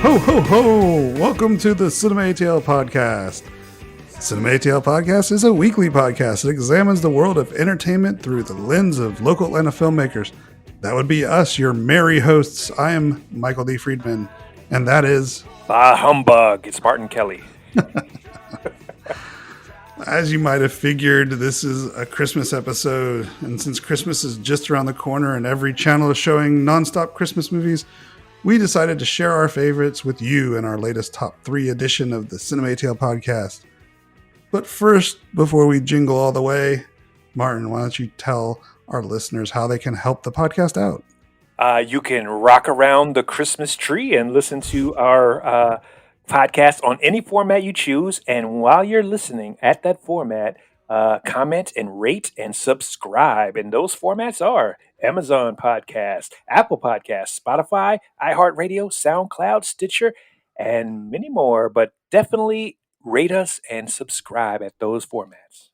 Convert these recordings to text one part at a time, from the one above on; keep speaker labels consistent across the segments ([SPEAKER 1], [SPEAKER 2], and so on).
[SPEAKER 1] Ho, ho, ho! Welcome to the CinemATL Podcast. CinemATL Podcast is a weekly podcast that examines the world of entertainment through the lens of local Atlanta filmmakers. That would be us, your merry hosts. I am Michael D. Friedman, and that is...
[SPEAKER 2] Bah, humbug. It's Martin Kelly.
[SPEAKER 1] As you might have figured, this is a Christmas episode, and since Christmas is just around the corner and every channel is showing nonstop Christmas movies, we decided to share our favorites with you in our latest top 3 edition of the CinemATL Podcast. But first, before we jingle all the way, Martin, why don't you tell our listeners how they can help the podcast out?
[SPEAKER 2] You can rock around the Christmas tree and listen to our podcast on any format you choose. And while you're listening at that format, comment and rate and subscribe. And those formats are Amazon Podcast, Apple Podcast, Spotify, iHeartRadio, SoundCloud, Stitcher, and many more. But definitely rate us and subscribe at those formats.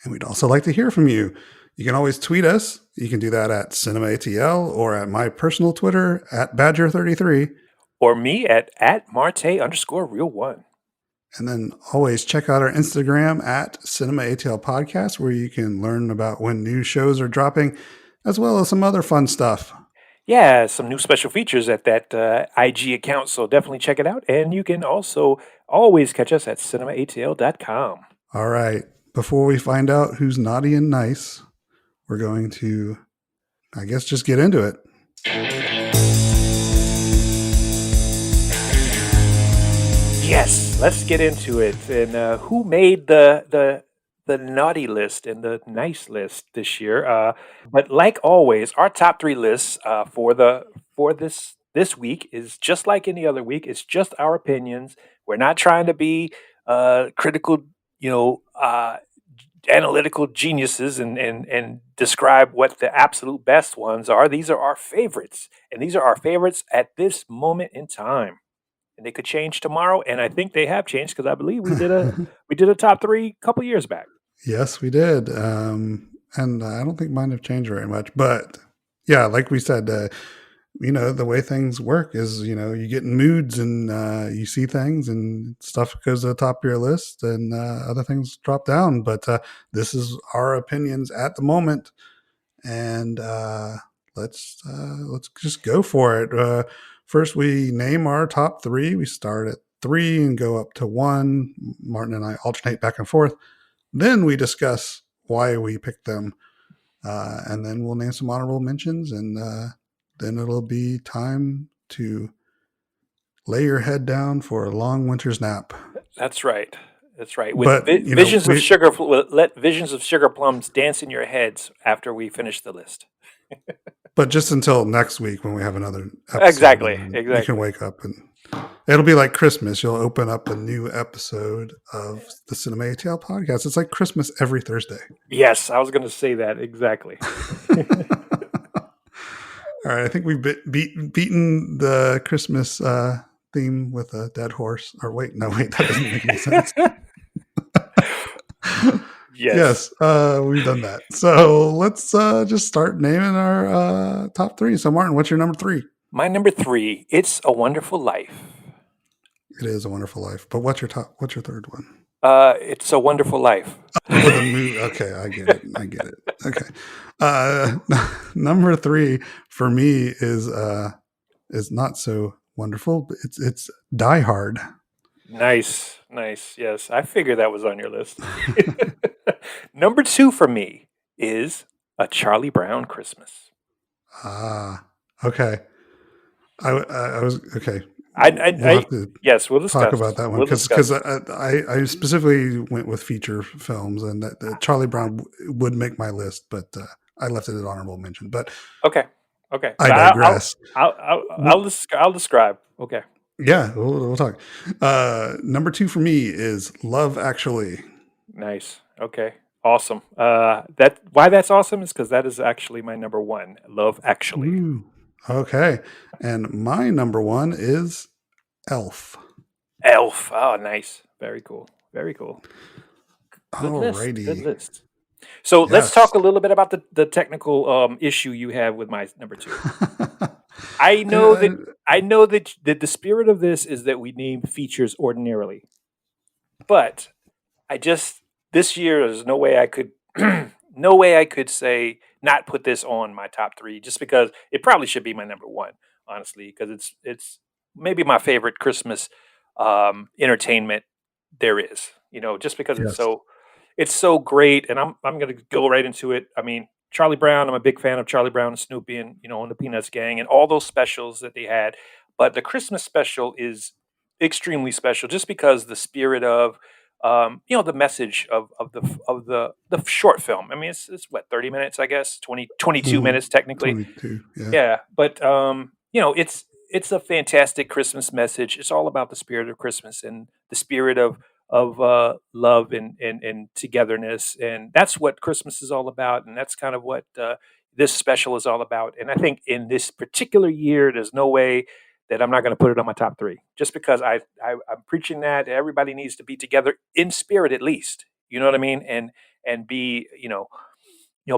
[SPEAKER 1] And we'd also like to hear from you. You can always tweet us. You can do that at CinemATL or at my personal Twitter at Badger33.
[SPEAKER 2] Or me at Marte_real1.
[SPEAKER 1] And then always check out our Instagram at CinemATL Podcast, where you can learn about when new shows are dropping, as well as some other fun stuff.
[SPEAKER 2] Yeah, some new special features at that IG account, so definitely check it out. And you can also always catch us at CinemATL.com.
[SPEAKER 1] All right. Before we find out who's naughty and nice, we're going to, I guess, just get into it.
[SPEAKER 2] Yes, let's get into it. And who made the naughty list and the nice list this year? But like always, our top 3 lists for this week is just like any other week. It's just our opinions. We're not trying to be critical, analytical geniuses and describe what the absolute best ones are. These are our favorites, and these are our favorites at this moment in time. And they could change tomorrow, and I think they have changed because I believe we did a top 3 a couple years back.
[SPEAKER 1] Yes, we did, and I don't think mine have changed very much. But yeah, like we said, the way things work is you get in moods and you see things, and stuff goes to the top of your list, and other things drop down. But this is our opinions at the moment, and let's just go for it. First, we name our top 3. We start at 3 and go up to 1. Martin and I alternate back and forth. Then we discuss why we picked them. And then we'll name some honorable mentions. And then it'll be time to lay your head down for a long winter's nap.
[SPEAKER 2] That's right. That's right. With visions of sugar, let visions of sugar plums dance in your heads after we finish the list.
[SPEAKER 1] But just until next week when we have another episode.
[SPEAKER 2] Exactly.
[SPEAKER 1] You can wake up and it'll be like Christmas. You'll open up a new episode of the CinemATL Podcast. It's like Christmas every Thursday.
[SPEAKER 2] Yes, I was going to say that. Exactly.
[SPEAKER 1] All right. I think we've beaten the Christmas theme with a dead horse. Or wait, that doesn't make any sense. Yes, we've done that. So let's just start naming our top 3. So Martin, what's your number 3?
[SPEAKER 2] My number 3, It's a Wonderful Life.
[SPEAKER 1] It is a Wonderful Life. But what's your third one?
[SPEAKER 2] It's a Wonderful Life.
[SPEAKER 1] Okay, I get it. Okay. Number 3 for me is not so wonderful. But it's Die Hard.
[SPEAKER 2] Nice. Yes, I figured that was on your list. Number 2 for me is A Charlie Brown Christmas.
[SPEAKER 1] Okay. I was okay.
[SPEAKER 2] Yes, we'll discuss.
[SPEAKER 1] Talk about that one because I specifically went with feature films, and that Charlie Brown would make my list, but I left it at honorable mention. But
[SPEAKER 2] okay.
[SPEAKER 1] I digress.
[SPEAKER 2] I'll describe. Okay.
[SPEAKER 1] Yeah, we'll talk. Number 2 for me is Love Actually.
[SPEAKER 2] Nice. Okay. Awesome. Why that's awesome is because that is actually my number 1. Love Actually.
[SPEAKER 1] Ooh, okay. And my number 1 is Elf.
[SPEAKER 2] Elf. Oh, nice. Very cool.
[SPEAKER 1] Alrighty.
[SPEAKER 2] Good list. So let's talk a little bit about the technical issue you have with my number 2. I know I know that the spirit of this is that we name features ordinarily, but I just this year there's no way I could no way I could say not put this on my top three just because it probably should be my number one, honestly, because it's maybe my favorite Christmas entertainment there is. Just because
[SPEAKER 1] Yes.
[SPEAKER 2] it's so great, and I'm gonna go right into it. I mean, Charlie Brown. I'm a big fan of Charlie Brown and Snoopy, and and the Peanuts Gang, and all those specials that they had. But the Christmas special is extremely special, just because the spirit of the message of the short film. I mean, it's what 30 minutes, I guess, 22
[SPEAKER 1] Mhm.
[SPEAKER 2] minutes technically.
[SPEAKER 1] 22. Yeah.
[SPEAKER 2] Yeah, but it's a fantastic Christmas message. It's all about the spirit of Christmas and the spirit of love and togetherness, and that's what Christmas is all about, and that's kind of what this special is all about. And I think in this particular year, there's no way that I'm not going to put it on my top three, just because I'm preaching that everybody needs to be together in spirit at least. You know what I mean? And be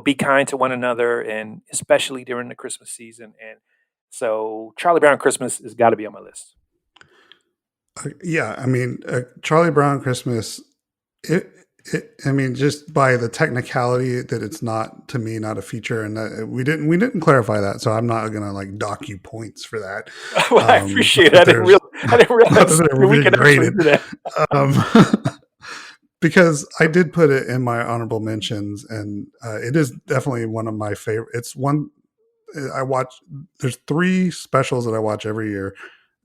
[SPEAKER 2] be kind to one another, and especially during the Christmas season. And so Charlie Brown Christmas has got to be on my list.
[SPEAKER 1] Yeah, I mean, Charlie Brown Christmas. I mean, just by the technicality that it's not, to me, not a feature, and we didn't clarify that, so I'm not gonna like dock you points for that.
[SPEAKER 2] Well, I appreciate it. I didn't
[SPEAKER 1] Not
[SPEAKER 2] realize
[SPEAKER 1] that they
[SPEAKER 2] that
[SPEAKER 1] were
[SPEAKER 2] we
[SPEAKER 1] being
[SPEAKER 2] could actually
[SPEAKER 1] graded,
[SPEAKER 2] do that.
[SPEAKER 1] because I did put it in my honorable mentions, and it is definitely one of my favorite. It's one I watch. There's three specials that I watch every year: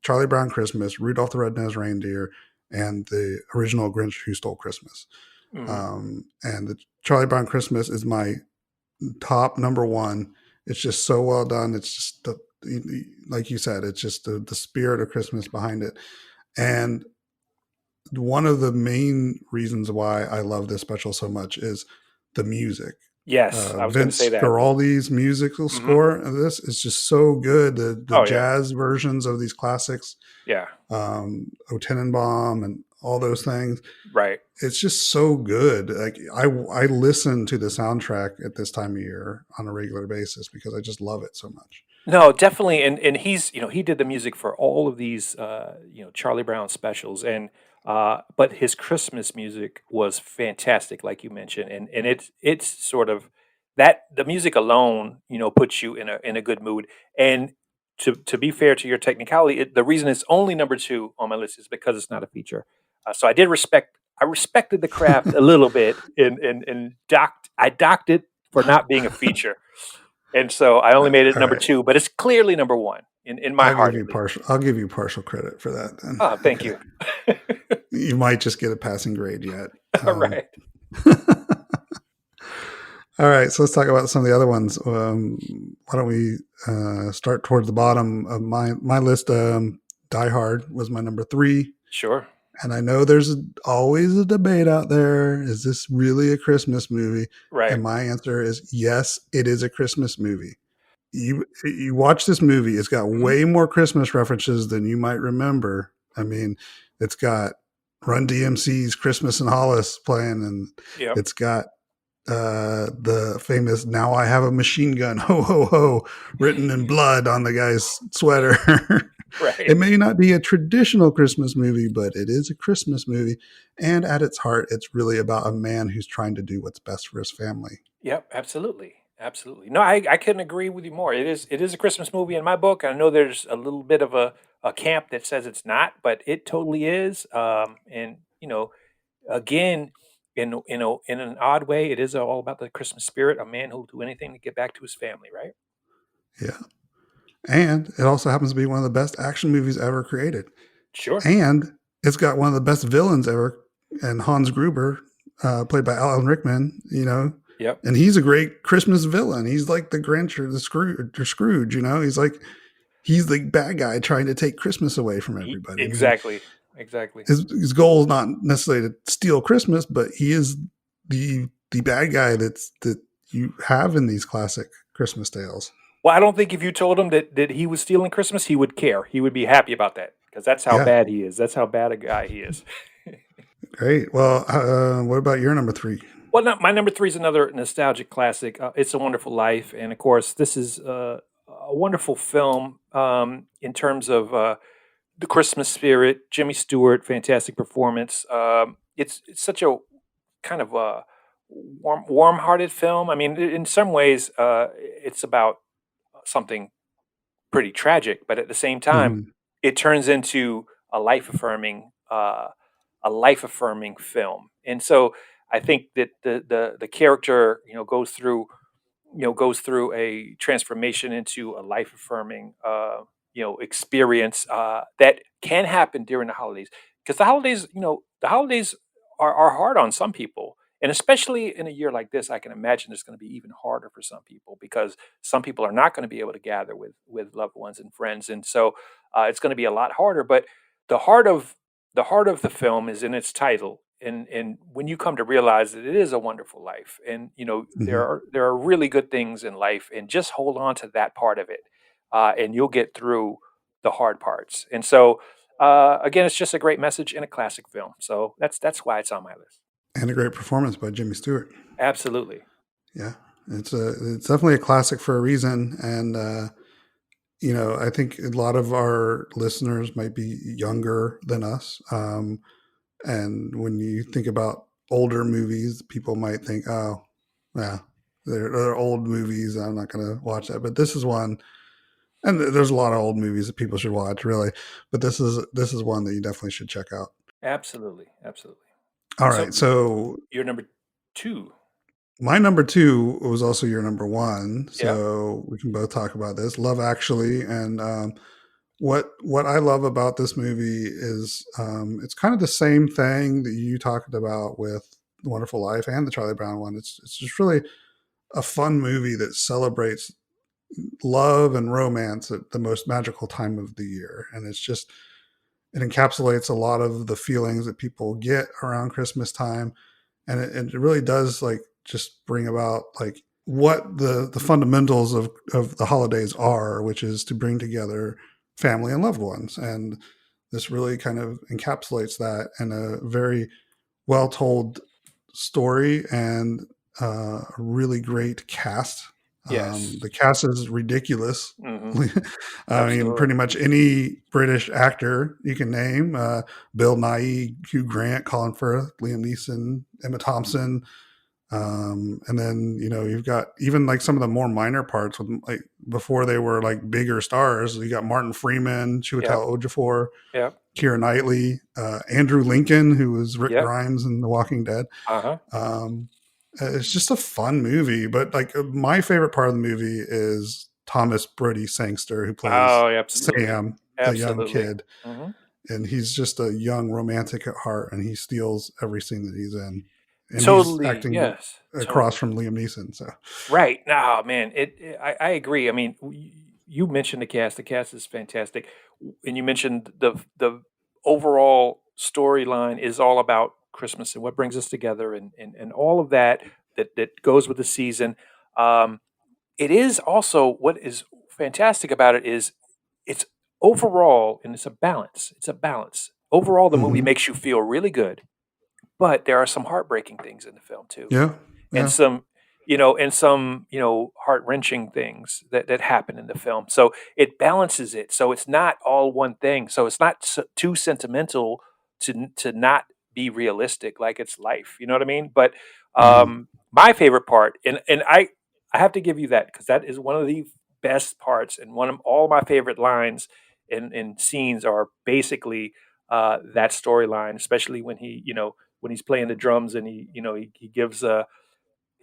[SPEAKER 1] Charlie Brown Christmas, Rudolph the Red-Nosed Reindeer, and the original Grinch Who Stole Christmas.
[SPEAKER 2] Mhm.
[SPEAKER 1] And the Charlie Brown Christmas is my top number one. It's just so well done. It's just like you said, it's just the spirit of Christmas behind it. And one of the main reasons why I love this special so much is the music.
[SPEAKER 2] Yes, I was going to say
[SPEAKER 1] Vince
[SPEAKER 2] that.
[SPEAKER 1] Guaraldi's musical
[SPEAKER 2] Hmm.
[SPEAKER 1] score of this is just so good. The
[SPEAKER 2] Oh yeah,
[SPEAKER 1] jazz versions of these classics,
[SPEAKER 2] yeah,
[SPEAKER 1] O Tenenbaum and all those things.
[SPEAKER 2] right.
[SPEAKER 1] It's just so good. Like I listen to the soundtrack at this time of year on a regular basis because I just love it so much.
[SPEAKER 2] No, definitely, and he's he did the music for all of these Charlie Brown specials, and but his Christmas music was fantastic, like you mentioned, and it's sort of that the music alone puts you in a good mood. And to be fair to your technicality, the reason it's only number two on my list is because it's not a feature. So I respected the craft a little bit, and docked it for not being a feature. And so I only made it
[SPEAKER 1] All
[SPEAKER 2] number
[SPEAKER 1] right.
[SPEAKER 2] two, but it's clearly number one in my heart at least.
[SPEAKER 1] I'll give you partial credit for that then.
[SPEAKER 2] Oh, thank
[SPEAKER 1] Okay.
[SPEAKER 2] you.
[SPEAKER 1] You might just get a passing grade yet.
[SPEAKER 2] All right.
[SPEAKER 1] All right, so let's talk about some of the other ones. Why don't we start towards the bottom of my list? Die Hard was my number three.
[SPEAKER 2] Sure.
[SPEAKER 1] And I know there's always a debate out there. Is this really a Christmas movie?
[SPEAKER 2] Right.
[SPEAKER 1] And my answer is yes, it is a Christmas movie. You watch this movie, it's got way more Christmas references than you might remember. I mean, it's got Run DMC's Christmas in Hollis playing, and
[SPEAKER 2] Yep.
[SPEAKER 1] it's got the famous "Now I Have a Machine Gun, ho ho ho" written in blood on the guy's sweater.
[SPEAKER 2] Right.
[SPEAKER 1] It may not be a traditional Christmas movie, but it is a Christmas movie, and at its heart, it's really about a man who's trying to do what's best for his family.
[SPEAKER 2] Yep. Absolutely. Absolutely. No, I couldn't agree with you more. It is a Christmas movie in my book. I know there's a little bit of a camp that says it's not, but it totally is. And again, in an odd way, it is all about the Christmas spirit. A man who'll do anything to get back to his family. Right.
[SPEAKER 1] Yeah. And it also happens to be one of the best action movies ever created.
[SPEAKER 2] Sure.
[SPEAKER 1] And it's got one of the best villains ever, and Hans Gruber, played by Alan Rickman,
[SPEAKER 2] Yep.
[SPEAKER 1] and he's a great Christmas villain. He's like the Grinch or the Scrooge, he's the bad guy trying to take Christmas away from everybody.
[SPEAKER 2] Exactly. Exactly.
[SPEAKER 1] His goal is not necessarily to steal Christmas, but he is the bad guy that you have in these classic Christmas tales.
[SPEAKER 2] Well, I don't think if you told him that he was stealing Christmas, he would care. He would be happy about that because that's how bad he is. That's how bad a guy he is.
[SPEAKER 1] Great. Well, what about your number three?
[SPEAKER 2] Well, my number three is another nostalgic classic. It's a Wonderful Life, and of course, this is a wonderful film in terms of the Christmas spirit. Jimmy Stewart, fantastic performance. It's such a kind of a warm-hearted film. I mean, in some ways, it's about something pretty tragic, but at the same time,
[SPEAKER 1] Mhm.
[SPEAKER 2] it turns into a life affirming film. And so I think that the character, goes through a transformation into a life affirming experience that can happen during the holidays, because the holidays are hard on some people, and especially in a year like this, I can imagine it's going to be even harder for some people, because some people are not going to be able to gather with loved ones and friends, and so it's going to be a lot harder. But the heart of the film is in its title, and when you come to realize that it is a wonderful life, and there
[SPEAKER 1] Mhm.
[SPEAKER 2] are there are really good things in life, and just hold on to that part of it, and you'll get through the hard parts. And so again, it's just a great message in a classic film, so that's why it's on my list.
[SPEAKER 1] And a great performance by Jimmy Stewart.
[SPEAKER 2] Absolutely.
[SPEAKER 1] Yeah, it's definitely a classic for a reason, and I think a lot of our listeners might be younger than us, and when you think about older movies, people might think, "Oh, yeah, they're old movies. I'm not going to watch that." But this is one, and there's a lot of old movies that people should watch, really. But this is one that you definitely should check out.
[SPEAKER 2] Absolutely. Absolutely.
[SPEAKER 1] All
[SPEAKER 2] So
[SPEAKER 1] right, so
[SPEAKER 2] you're number two.
[SPEAKER 1] my number two was also your number one,
[SPEAKER 2] Yeah.
[SPEAKER 1] so we can both talk about this. Love Actually, and what I love about this movie is it's kind of the same thing that you talked about with The Wonderful Life and the Charlie Brown one. It's just really a fun movie that celebrates love and romance at the most magical time of the year, and it encapsulates a lot of the feelings that people get around Christmas time, and it really does like just bring about like what the fundamentals of the holidays are, which is to bring together family and loved ones, and this really kind of encapsulates that in a very well told story and a really great cast.
[SPEAKER 2] Yes.
[SPEAKER 1] The cast is ridiculous.
[SPEAKER 2] Hmm.
[SPEAKER 1] I mean,
[SPEAKER 2] Absolutely.
[SPEAKER 1] pretty much any British actor you can name: Bill Nighy, Hugh Grant, Colin Firth, Liam Neeson, Emma Thompson, and then you've got even like some of the more minor parts with like before they were like bigger stars. You got Martin Freeman,
[SPEAKER 2] Yep.
[SPEAKER 1] Chiwetel Ejiofor,
[SPEAKER 2] Yep.
[SPEAKER 1] Keira Knightley, Andrew Lincoln, who was Rick
[SPEAKER 2] Yep.
[SPEAKER 1] Grimes in The Walking Dead.
[SPEAKER 2] Uh-huh.
[SPEAKER 1] Um, it's just a fun movie, but like my favorite part of the movie is Thomas Brody Sangster, who plays
[SPEAKER 2] Oh, absolutely.
[SPEAKER 1] Sam, the young
[SPEAKER 2] Absolutely.
[SPEAKER 1] kid,
[SPEAKER 2] Hmm.
[SPEAKER 1] and he's just a young romantic at heart, and he steals every scene that he's in, and he's
[SPEAKER 2] Totally.
[SPEAKER 1] acting
[SPEAKER 2] Yes.
[SPEAKER 1] across
[SPEAKER 2] Totally.
[SPEAKER 1] from Liam Neeson. So,
[SPEAKER 2] Right. No, man. I agree. I mean, you mentioned the cast. The cast is fantastic, and you mentioned the overall storyline is all about Christmas and what brings us together, and all of that goes with the season. Um, it is also, what is fantastic about it is it's overall, and it's a balance. It's a balance. Overall, the movie
[SPEAKER 1] mhm.
[SPEAKER 2] makes you feel really good, but there are some heartbreaking things in the film too,
[SPEAKER 1] Yeah,
[SPEAKER 2] and
[SPEAKER 1] yeah,
[SPEAKER 2] some heart-wrenching things that happen in the film. So it balances it. So it's not all one thing. So it's not too sentimental to not be realistic, like it's life. You know what I mean? But
[SPEAKER 1] mhm.
[SPEAKER 2] my favorite part, and I have to give you that, because that is one of the best parts, and one of all my favorite lines in scenes are basically that storyline, especially when he's playing the drums, and he gives Liam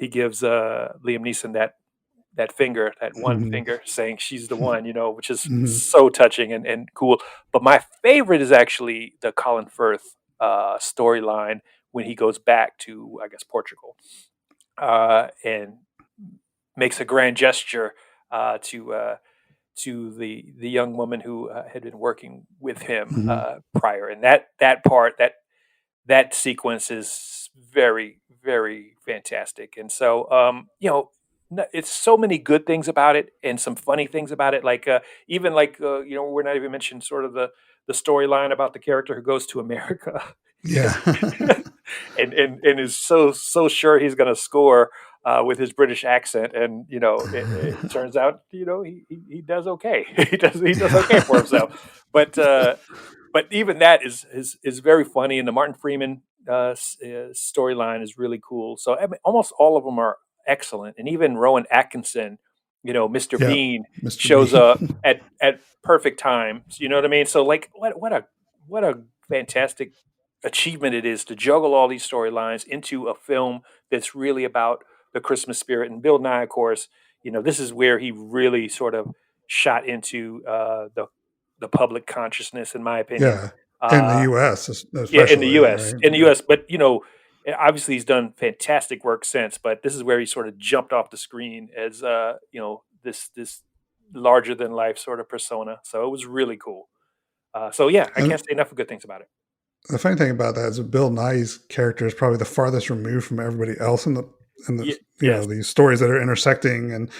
[SPEAKER 2] Neeson that finger, that one
[SPEAKER 1] Mhm.
[SPEAKER 2] finger, saying she's the one, which is
[SPEAKER 1] Mhm.
[SPEAKER 2] so touching and cool. But my favorite is actually the Colin Firth storyline when he goes back to, I guess, Portugal, and makes a grand gesture to the young woman who had been working with him
[SPEAKER 1] Mhm.
[SPEAKER 2] prior, and that sequence is very, very fantastic. And so, it's so many good things about it, and some funny things about it. Like even like we're not even mentioning sort of the storyline about the character who goes to America
[SPEAKER 1] Yeah.
[SPEAKER 2] and is so sure he's going to score. with his British accent, and it turns out he does okay. He does okay for himself. But but even that is very funny, and the Martin Freeman storyline is really cool. So I mean, almost all of them are excellent, and even Rowan Atkinson, Mr.
[SPEAKER 1] Yeah,
[SPEAKER 2] Bean,
[SPEAKER 1] Mr.
[SPEAKER 2] shows
[SPEAKER 1] B.
[SPEAKER 2] up at perfect times. You know what I mean? So like, what a fantastic achievement it is to juggle all these storylines into a film that's really about the Christmas spirit. And Bill Nye, of course, this is where he really sort of shot into the public consciousness, in my opinion.
[SPEAKER 1] Yeah, in the
[SPEAKER 2] Uh,
[SPEAKER 1] U.S.
[SPEAKER 2] yeah, in the
[SPEAKER 1] especially,
[SPEAKER 2] U.S.
[SPEAKER 1] right?
[SPEAKER 2] In the
[SPEAKER 1] Yeah,
[SPEAKER 2] U.S., but obviously he's done fantastic work since. But this is where he sort of jumped off the screen as this larger than life sort of persona. So it was really cool. So yeah, I
[SPEAKER 1] and
[SPEAKER 2] can't say enough of good things about it.
[SPEAKER 1] the funny thing about that is that Bill Nye's character is probably the farthest removed from everybody else in the
[SPEAKER 2] Yes.
[SPEAKER 1] these stories that are intersecting, and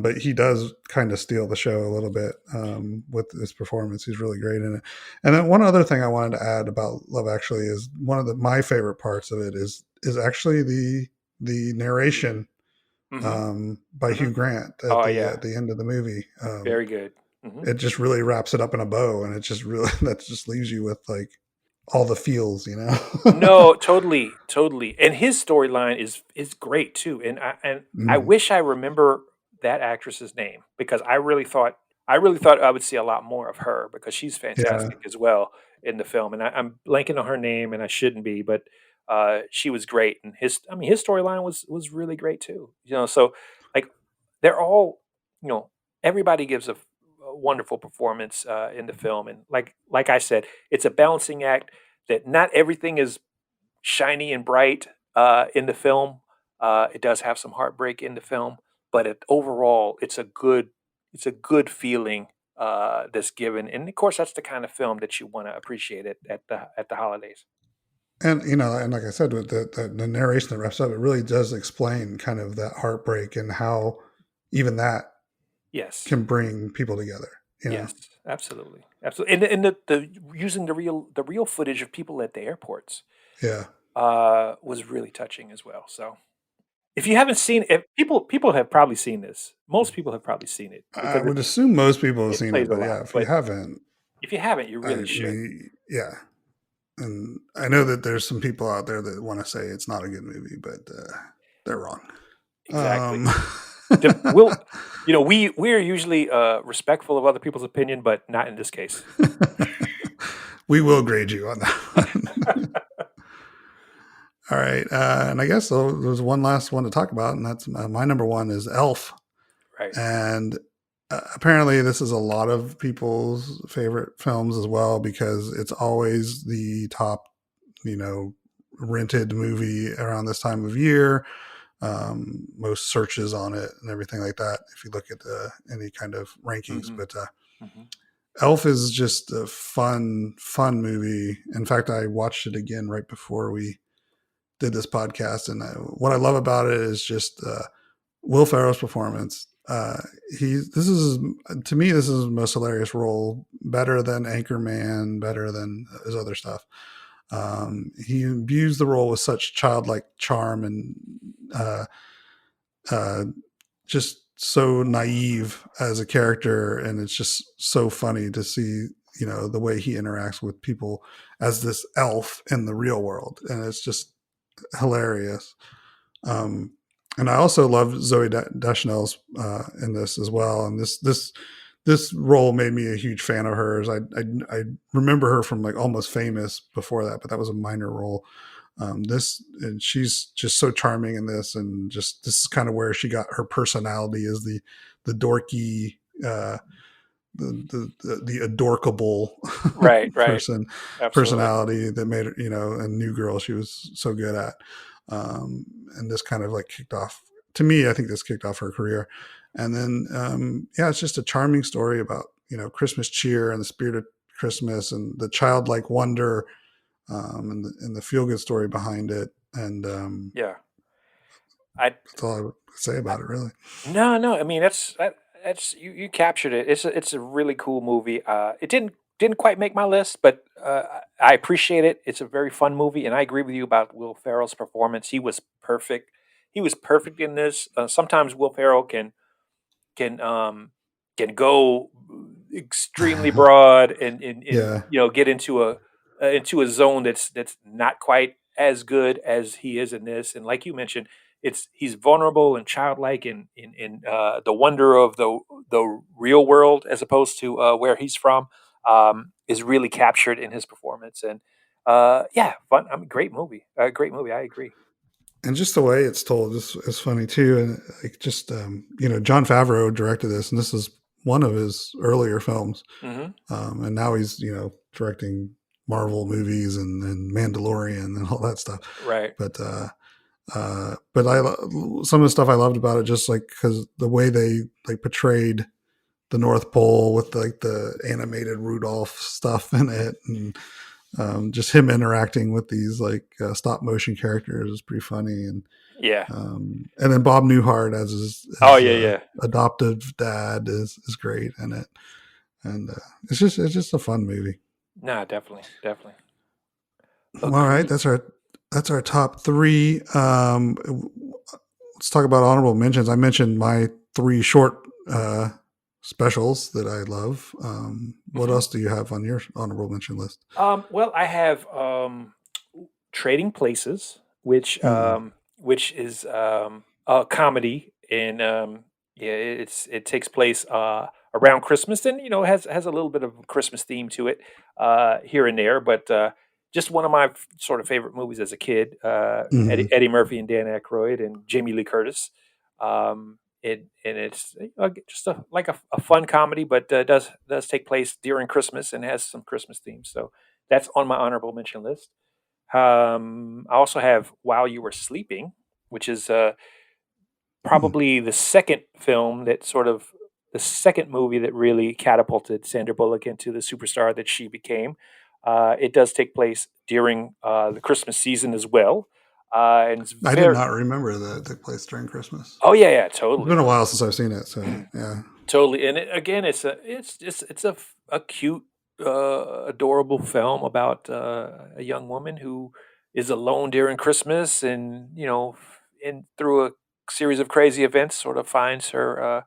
[SPEAKER 1] but he does kind of steal the show a little bit with his performance. He's really great in it. And then one other thing I wanted to add about Love Actually is one of my favorite parts of it is actually the narration
[SPEAKER 2] Hmm.
[SPEAKER 1] by
[SPEAKER 2] Hmm.
[SPEAKER 1] Hugh Grant
[SPEAKER 2] Oh yeah,
[SPEAKER 1] at the end of the movie.
[SPEAKER 2] very good. Hmm.
[SPEAKER 1] It just really wraps it up in a bow, and it just really that just leaves you with like all the feels, you know.
[SPEAKER 2] No, totally, totally. And his storyline is great too. And I
[SPEAKER 1] Mm,
[SPEAKER 2] wish I remember that actress's name, because I really thought I would see a lot more of her, because she's
[SPEAKER 1] yeah,
[SPEAKER 2] fantastic as well in the film. And I'm blanking on her name, and I shouldn't be, but she was great. And his storyline was really great too. So like they're all, you know, everybody gives a wonderful performance in the film. And like I said, it's a balancing act, that not everything is shiny and bright in the film. It does have some heartbreak in the film, but overall, it's a good feeling that's given. And of course, that's the kind of film that you want to appreciate it at the holidays.
[SPEAKER 1] and and like I said, with the narration that wraps up, it really does explain kind of that heartbreak and how even that
[SPEAKER 2] Yes,
[SPEAKER 1] can bring people together. You know,
[SPEAKER 2] yes, absolutely, absolutely. And the using the real footage of people at the airports
[SPEAKER 1] yeah.
[SPEAKER 2] was really touching as well. So if you haven't seen it, people have probably seen this. Most people have probably seen it,
[SPEAKER 1] I
[SPEAKER 2] because
[SPEAKER 1] would assume most people have
[SPEAKER 2] it
[SPEAKER 1] seen it,
[SPEAKER 2] plays a
[SPEAKER 1] but
[SPEAKER 2] lot.
[SPEAKER 1] yeah, if you
[SPEAKER 2] But
[SPEAKER 1] haven't,
[SPEAKER 2] if you haven't, you
[SPEAKER 1] I
[SPEAKER 2] really should.
[SPEAKER 1] mean, yeah. And I know that there's some people out there that want to say it's not a good movie, but they're wrong.
[SPEAKER 2] Exactly.
[SPEAKER 1] Um,
[SPEAKER 2] The we'll we are usually respectful of other people's opinion, but not in this case.
[SPEAKER 1] we will grade you on that one. All right, and I guess there's one last one to talk about, and that's my number one is Elf,
[SPEAKER 2] Right.
[SPEAKER 1] and apparently this is a lot of people's favorite films as well because it's always the top, you know, rented movie around this time of year. Most searches on it and everything like that. If you look at any kind of rankings,
[SPEAKER 2] Hmm.
[SPEAKER 1] but
[SPEAKER 2] Hmm.
[SPEAKER 1] Elf is just a fun movie. In fact, I watched it again right before we did this podcast, and what I love about it is just Will Ferrell's performance. This is to me this is his most hilarious role, better than Anchorman, better than his other stuff. He imbues the role with such childlike charm and uh, uh, just so naive as a character, and it's just so funny to see the way he interacts with people as this elf in the real world, and it's just hilarious. Um, and I also love Zoe Deschanel's in this as well. And this role made me a huge fan of hers. I remember her from like Almost Famous before that, but that was a minor role. This and she's just so charming in this, and just this is kind of where she got her personality as the dorky. The adorkable
[SPEAKER 2] Right. Right.
[SPEAKER 1] person
[SPEAKER 2] Absolutely.
[SPEAKER 1] personality that made her, a New Girl she was so good at. And this kind of like kicked off, to me, I think this kicked off her career. And then yeah, it's just a charming story about Christmas cheer and the spirit of Christmas and the childlike wonder, and the feel good story behind it. And
[SPEAKER 2] Yeah. I
[SPEAKER 1] that's all I would say about it, really.
[SPEAKER 2] No, no. I mean, that's you captured it. It's a really cool movie. It didn't quite make my list, but I appreciate it. It's a very fun movie, and I agree with you about Will Ferrell's performance. He was perfect. he was perfect in this. Sometimes Will Ferrell can um, can go extremely broad and
[SPEAKER 1] Yeah.
[SPEAKER 2] get into a zone that's not quite as good as he is in this. And like you mentioned, he's vulnerable and childlike in the wonder of the real world as opposed to where he's from, is really captured in his performance. And yeah, fun. I mean, great movie. I agree.
[SPEAKER 1] And just the way it's told is funny too. And like just John Favreau directed this, and this is one of his earlier films.
[SPEAKER 2] Hmm.
[SPEAKER 1] And now he's directing Marvel movies and Mandalorian and all that stuff.
[SPEAKER 2] Right.
[SPEAKER 1] But some of the stuff I loved about it, just like because the way they like portrayed the North Pole with like the animated Rudolph stuff in it, and just him interacting with these like stop motion characters is pretty funny.
[SPEAKER 2] Yeah.
[SPEAKER 1] And then Bob Newhart as
[SPEAKER 2] Oh
[SPEAKER 1] his
[SPEAKER 2] yeah, yeah.
[SPEAKER 1] adoptive dad is great in it, and it's just a fun movie.
[SPEAKER 2] Nah, definitely, definitely.
[SPEAKER 1] All right,
[SPEAKER 2] Agreed.
[SPEAKER 1] that's our top three. Let's talk about honorable mentions. I mentioned my three short specials that I love. What
[SPEAKER 2] Hmm.
[SPEAKER 1] else do you have on your honorable mention list?
[SPEAKER 2] Well, I have Trading Places,
[SPEAKER 1] Hmm.
[SPEAKER 2] which is a comedy, and yeah, it takes place around Christmas, and has a little bit of a Christmas theme to it here and there, but just one of my sort of favorite movies as a kid.
[SPEAKER 1] Hmm.
[SPEAKER 2] Eddie Murphy and Dan Aykroyd and Jamie Lee Curtis. It's just a fun comedy, but does take place during Christmas and has some Christmas themes. So that's on my honorable mention list. I also have While You Were Sleeping, which is
[SPEAKER 1] Hmm.
[SPEAKER 2] probably the second movie that really catapulted Sandra Bullock into the superstar that she became. It does take place during the Christmas season as well, and it's
[SPEAKER 1] I did
[SPEAKER 2] very.
[SPEAKER 1] not remember that it took place during Christmas.
[SPEAKER 2] Oh yeah, yeah,
[SPEAKER 1] It's been
[SPEAKER 2] totally.
[SPEAKER 1] a while since I've seen it, so yeah.
[SPEAKER 2] Totally, and again, it's a cute, adorable film about a young woman who is alone during Christmas, and and through a series of crazy events, sort of finds her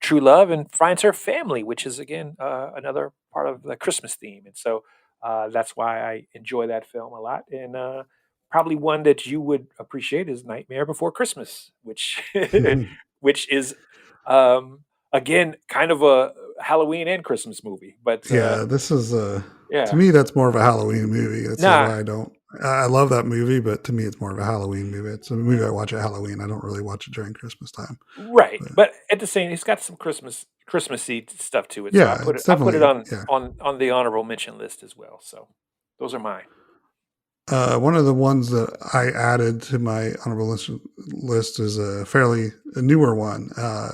[SPEAKER 2] true love and finds her family, which is again another part of the Christmas theme, and so that's why I enjoy that film a lot, and probably one that you would appreciate is Nightmare Before Christmas, which which is. Um, Again, kind of a Halloween and Christmas movie, but
[SPEAKER 1] Yeah, this is to
[SPEAKER 2] yeah,
[SPEAKER 1] me that's more of a Halloween movie. That's
[SPEAKER 2] nah,
[SPEAKER 1] why I love that movie, but to me it's more of a Halloween movie. It's a movie I watch at Halloween. I don't really watch it during Christmas time.
[SPEAKER 2] right.
[SPEAKER 1] But
[SPEAKER 2] But at the same, it's got some Christmassy stuff to it, so
[SPEAKER 1] yeah, it's
[SPEAKER 2] I put it
[SPEAKER 1] definitely
[SPEAKER 2] on
[SPEAKER 1] yeah.
[SPEAKER 2] the honorable mention list as well. So those are mine.
[SPEAKER 1] One of the ones that I added to my honorable list is a newer one.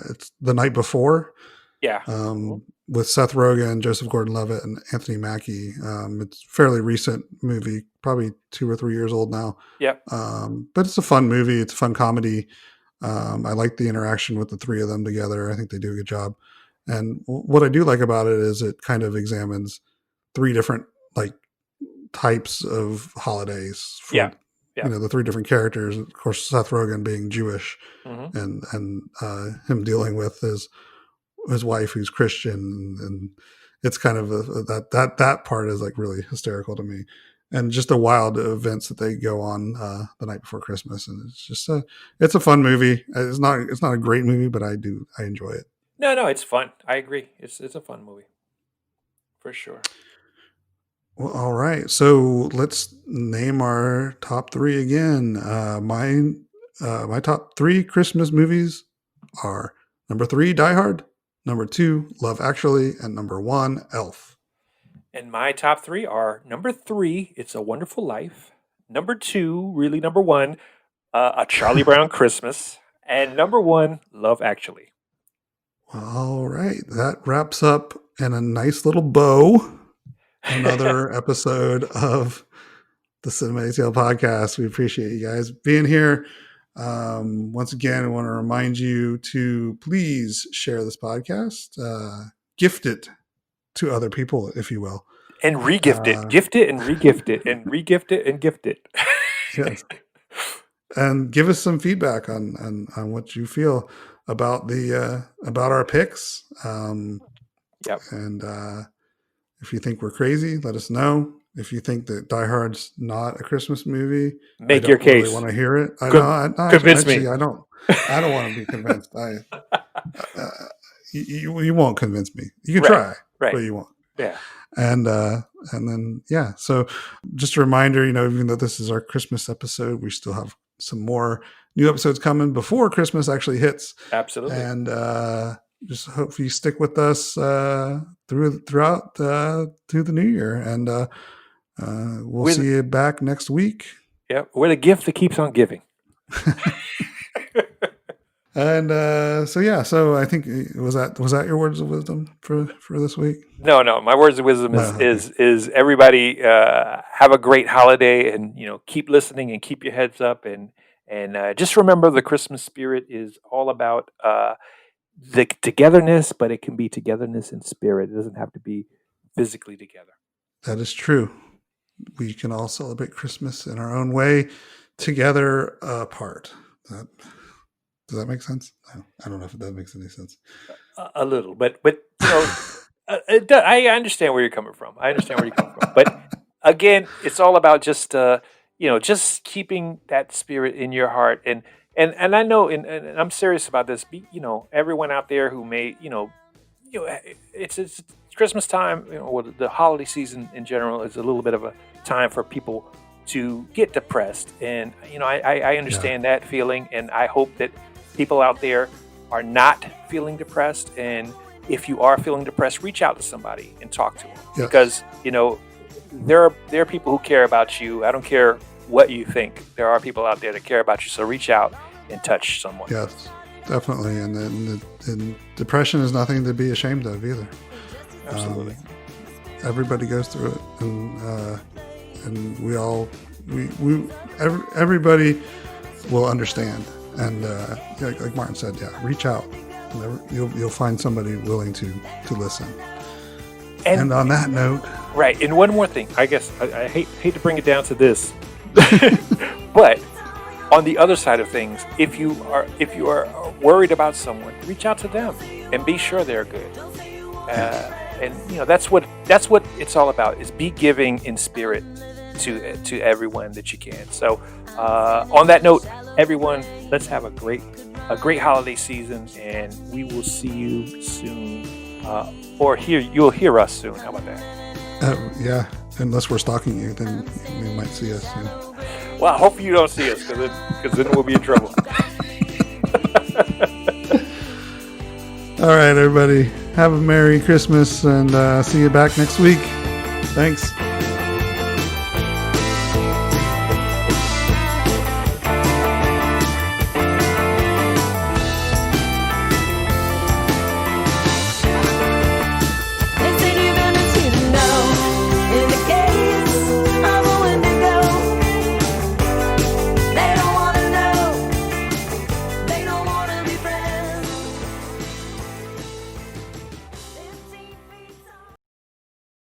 [SPEAKER 1] It's The Night Before,
[SPEAKER 2] Yeah. Mhm.
[SPEAKER 1] with Seth Rogen, Joseph Gordon-Levitt, and Anthony Mackie. It's a fairly recent movie, probably 2 or 3 years old now.
[SPEAKER 2] Yep.
[SPEAKER 1] But it's a fun movie. It's a fun comedy. I like the interaction with the three of them together. I think they do a good job. And what I do like about it is it kind of examines three different like types of holidays for
[SPEAKER 2] Yeah. Yeah.
[SPEAKER 1] the three different characters. Of course, Seth Rogen being Jewish,
[SPEAKER 2] Hmm.
[SPEAKER 1] and him dealing with his wife who's Christian, and it's kind of that part is like really hysterical to me, and just the wild events that they go on the night before Christmas, and it's a fun movie. It's not a great movie, but I enjoy it.
[SPEAKER 2] No, no, it's fun. I agree. It's a fun movie for sure.
[SPEAKER 1] Well, all right, so let's name our top three again. My top three Christmas movies are number three, Die Hard, number two, Love Actually, and number one, Elf.
[SPEAKER 2] And my top three are number three, It's a Wonderful Life. Number two, really number one, A Charlie Brown Christmas. And number one, Love Actually.
[SPEAKER 1] All right, that wraps up in a nice little bow another episode of the CinemATL Podcast. We appreciate you guys being here. Once again, I want to remind you to please share this podcast, gift it to other people, if you will.
[SPEAKER 2] And regift it.
[SPEAKER 1] Uh,
[SPEAKER 2] Gift it and regift it and regift it and gift it.
[SPEAKER 1] yes. and give us some feedback on what you feel about about our picks.
[SPEAKER 2] Yep.
[SPEAKER 1] And if you think we're crazy, let us know. If you think that Die Hard's not a Christmas movie,
[SPEAKER 2] Make
[SPEAKER 1] I
[SPEAKER 2] your
[SPEAKER 1] don't really
[SPEAKER 2] case.
[SPEAKER 1] want to hear it. I know.
[SPEAKER 2] Convince me.
[SPEAKER 1] Actually, I don't. I don't want to be convinced. You won't convince me. You can try, but you won't.
[SPEAKER 2] Yeah.
[SPEAKER 1] And then So just a reminder, even though this is our Christmas episode, we still have some more new episodes coming before Christmas actually hits.
[SPEAKER 2] Absolutely.
[SPEAKER 1] And just hope you stick with us throughout through the new year, and we'll see you back next week.
[SPEAKER 2] Yeah, we're the gift that keeps on giving.
[SPEAKER 1] And so I think was that your words of wisdom for this week?
[SPEAKER 2] No, my words of wisdom is everybody have a great holiday, and keep listening and keep your heads up, and just remember the Christmas spirit is all about the togetherness, but it can be togetherness in spirit. It doesn't have to be physically together.
[SPEAKER 1] That is true. We can all celebrate Christmas in our own way, together, apart. Does that make sense? I don't know if that makes any sense.
[SPEAKER 2] A little, but I understand where you're coming from. But again, it's all about just just keeping that spirit in your heart, and I know, and I'm serious about this. Everyone out there who may, it's Christmas time, or the holiday season in general is a little bit of a time for people to get depressed, and I understand that feeling, and I hope that people out there are not feeling depressed. And if you are feeling depressed, reach out to somebody and talk to them, because there are people who care about you. I don't care what you think. There are people out there that care about you. So reach out and touch someone.
[SPEAKER 1] Yes, definitely. And depression is nothing to be ashamed of either.
[SPEAKER 2] Absolutely.
[SPEAKER 1] Everybody goes through it, and everybody will understand. And like Martin said, reach out. You'll find somebody willing to listen. And on that note,
[SPEAKER 2] right. And one more thing, I guess I hate to bring it down to this, but on the other side of things, if you are worried about someone, reach out to them and be sure they're good. And that's what it's all about, is be giving in spirit to everyone that you can. So on that note, everyone, let's have a great holiday season, and we will see you soon, or you'll hear us soon. How about that?
[SPEAKER 1] Unless we're stalking you, then we might see us soon.
[SPEAKER 2] Well, I hope you don't see us, because then we'll be in trouble.
[SPEAKER 1] All right, everybody, have a Merry Christmas, and see you back next week. Thanks.